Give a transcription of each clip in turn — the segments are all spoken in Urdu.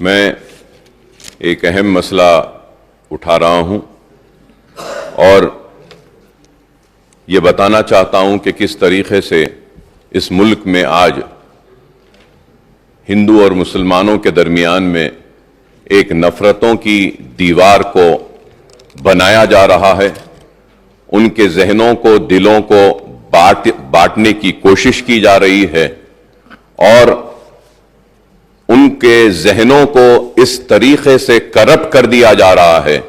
میں ایک اہم مسئلہ اٹھا رہا ہوں اور یہ بتانا چاہتا ہوں کہ کس طریقے سے اس ملک میں آج ہندو اور مسلمانوں کے درمیان میں ایک نفرتوں کی دیوار کو بنایا جا رہا ہے، ان کے ذہنوں کو، دلوں کو بانٹنے کی کوشش کی جا رہی ہے اور ان کے ذہنوں کو اس طریقے سے کرپٹ کر دیا جا رہا ہے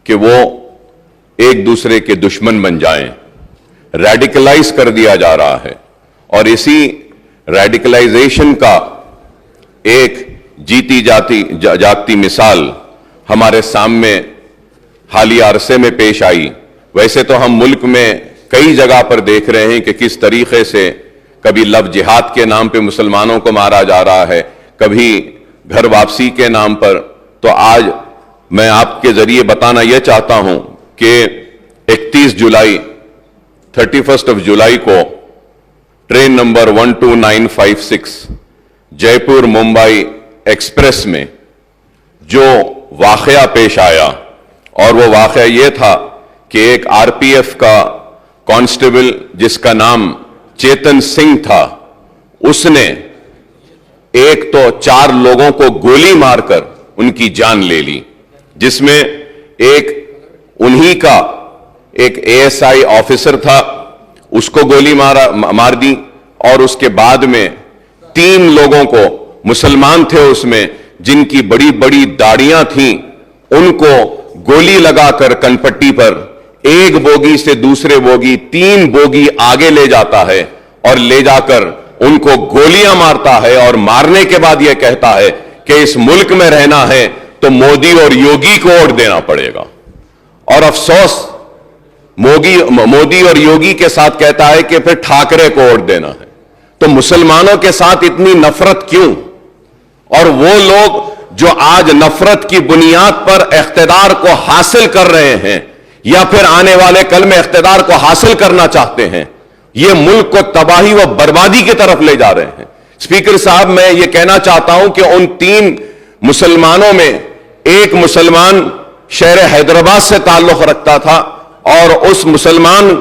کہ وہ ایک دوسرے کے دشمن بن جائیں، ریڈیکلائز کر دیا جا رہا ہے۔ اور اسی ریڈیکلائزیشن کا ایک جیتی جاگتی مثال ہمارے سامنے حالیہ عرصے میں پیش آئی۔ ویسے تو ہم ملک میں کئی جگہ پر دیکھ رہے ہیں کہ کس طریقے سے کبھی لو جہاد کے نام پہ مسلمانوں کو مارا جا رہا ہے، کبھی گھر واپسی کے نام پر۔ تو آج میں آپ کے ذریعے بتانا یہ چاہتا ہوں کہ 31 جولائی کو ٹرین نمبر 12956 جے پور ممبئی ایکسپریس میں جو واقعہ پیش آیا، اور وہ واقعہ یہ تھا کہ ایک آر پی ایف کا کانسٹیبل جس کا نام چیتن سنگھ تھا، اس نے ایک تو 4 لوگوں کو گولی مار کر ان کی جان لے لی، جس میں ایک انہی کا ایک اے ایس آئی آفیسر تھا، اس کو گولی مار دی، اور اس کے بعد میں 3 لوگوں کو، مسلمان تھے اس میں، جن کی بڑی بڑی داڑیاں تھیں، ان کو گولی لگا کر کنپٹی پر ایک بوگی سے دوسرے بوگی 3 بوگی آگے لے جاتا ہے اور لے جا کر ان کو گولیاں مارتا ہے، اور مارنے کے بعد یہ کہتا ہے کہ اس ملک میں رہنا ہے تو مودی اور یوگی کو ووٹ دینا پڑے گا۔ اور افسوس مودی اور یوگی کے ساتھ کہتا ہے کہ پھر ٹھاکرے کو ووٹ دینا ہے۔ تو مسلمانوں کے ساتھ اتنی نفرت کیوں؟ اور وہ لوگ جو آج نفرت کی بنیاد پر اقتدار کو حاصل کر رہے ہیں یا پھر آنے والے کل میں اقتدار کو حاصل کرنا چاہتے ہیں، یہ ملک کو تباہی و بربادی کی طرف لے جا رہے ہیں۔ اسپیکر صاحب، میں یہ کہنا چاہتا ہوں کہ ان 3 مسلمانوں میں ایک مسلمان شہر حیدرآباد سے تعلق رکھتا تھا، اور اس مسلمان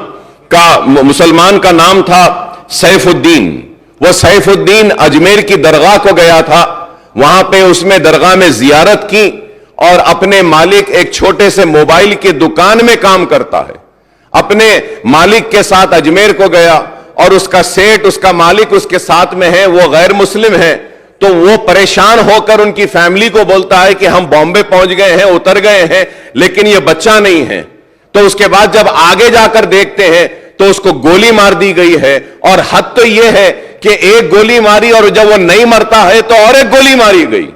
کا نام تھا سیف الدین۔ وہ سیف الدین اجمیر کی درگاہ کو گیا تھا، وہاں پہ اس میں درگاہ میں زیارت کی، اور اپنے مالک ایک چھوٹے سے موبائل کی دکان میں کام کرتا ہے، اپنے مالک کے ساتھ اجمیر کو گیا، اور اس کا سیٹ، اس کا مالک اس کے ساتھ میں ہے، وہ غیر مسلم ہے۔ تو وہ پریشان ہو کر ان کی فیملی کو بولتا ہے کہ ہم بامبے پہنچ گئے ہیں، اتر گئے ہیں، لیکن یہ بچہ نہیں ہے۔ تو اس کے بعد جب آگے جا کر دیکھتے ہیں تو اس کو گولی مار دی گئی ہے، اور حد تو یہ ہے کہ ایک گولی ماری اور جب وہ نہیں مرتا ہے تو اور ایک گولی ماری گئی۔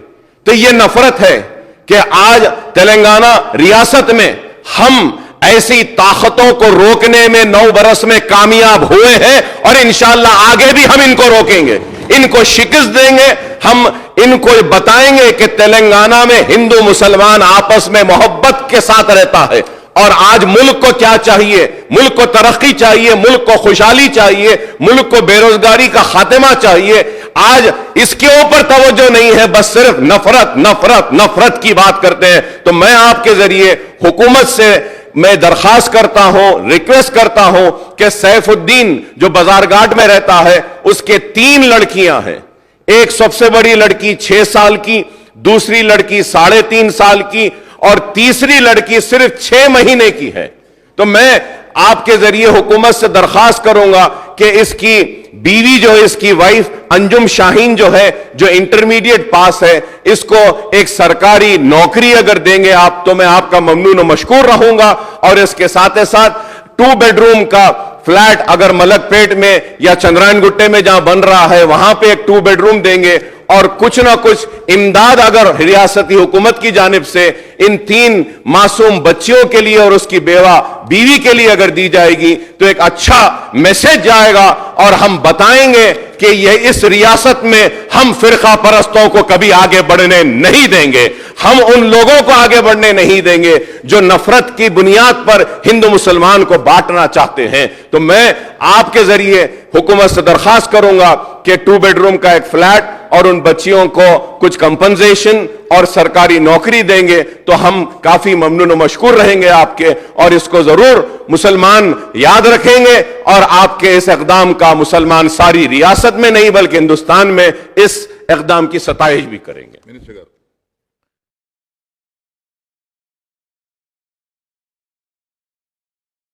تو یہ نفرت ہے کہ آج تلنگانہ ریاست میں ہم ایسی طاقتوں کو روکنے میں 9 برس میں کامیاب ہوئے ہیں، اور انشاءاللہ آگے بھی ہم ان کو روکیں گے، ان کو شکست دیں گے۔ ہم ان کو بتائیں گے کہ تلنگانہ میں ہندو مسلمان آپس میں محبت کے ساتھ رہتا ہے، اور آج ملک کو کیا چاہیے؟ ملک کو ترقی چاہیے، ملک کو خوشحالی چاہیے، ملک کو بے روزگاری کا خاتمہ چاہیے۔ آج اس کے اوپر توجہ نہیں ہے، بس صرف نفرت نفرت نفرت کی بات کرتے ہیں۔ تو میں آپ کے ذریعے حکومت سے میں درخواست کرتا ہوں، ریکویسٹ کرتا ہوں کہ سیف الدین جو بازار گھاٹ میں رہتا ہے، اس کے 3 لڑکیاں ہیں، ایک سب سے بڑی لڑکی 6 سال کی، دوسری لڑکی 3.5 سال کی، اور تیسری لڑکی صرف 6 مہینے کی ہے۔ تو میں آپ کے ذریعے حکومت سے درخواست کروں گا کہ اس کی بیوی جو ہے، اس کی وائف انجم شاہین جو ہے، جو انٹرمیڈیٹ پاس ہے، اس کو ایک سرکاری نوکری اگر دیں گے آپ تو میں آپ کا ممنون و مشکور رہوں گا۔ اور اس کے ساتھ 2 بیڈروم کا فلیٹ اگر ملک پیٹ میں یا چندرائن گٹے میں جہاں بن رہا ہے وہاں پہ ایک 2 بیڈروم دیں گے، اور کچھ نہ کچھ امداد اگر ریاستی حکومت کی جانب سے ان 3 معصوم بچیوں کے لیے اور اس کی بیوی کے لیے اگر دی جائے گی تو ایک اچھا میسج جائے گا، اور ہم بتائیں گے کہ یہ اس ریاست میں ہم فرقہ پرستوں کو کبھی آگے بڑھنے نہیں دیں گے. ہم ان لوگوں کو آگے بڑھنے نہیں دیں گے جو نفرت کی بنیاد پر ہندو مسلمان کو بانٹنا چاہتے ہیں. تو میں آپ کے ذریعے حکومت سے درخواست کروں گا کہ 2 بیڈ روم کا ایک فلیٹ اور ان بچیوں کو کچھ کمپنسیشن اور سرکاری نوکری دیں گے تو ہم کافی ممنون و مشکور رہیں گے آپ کے, اور اس کو ضرور مسلمان یاد رکھیں گے, اور آپ کے اس اقدام کا مسلمان ساری ریاست میں نہیں بلکہ ہندوستان میں اس اقدام کی ستائش بھی کریں گے.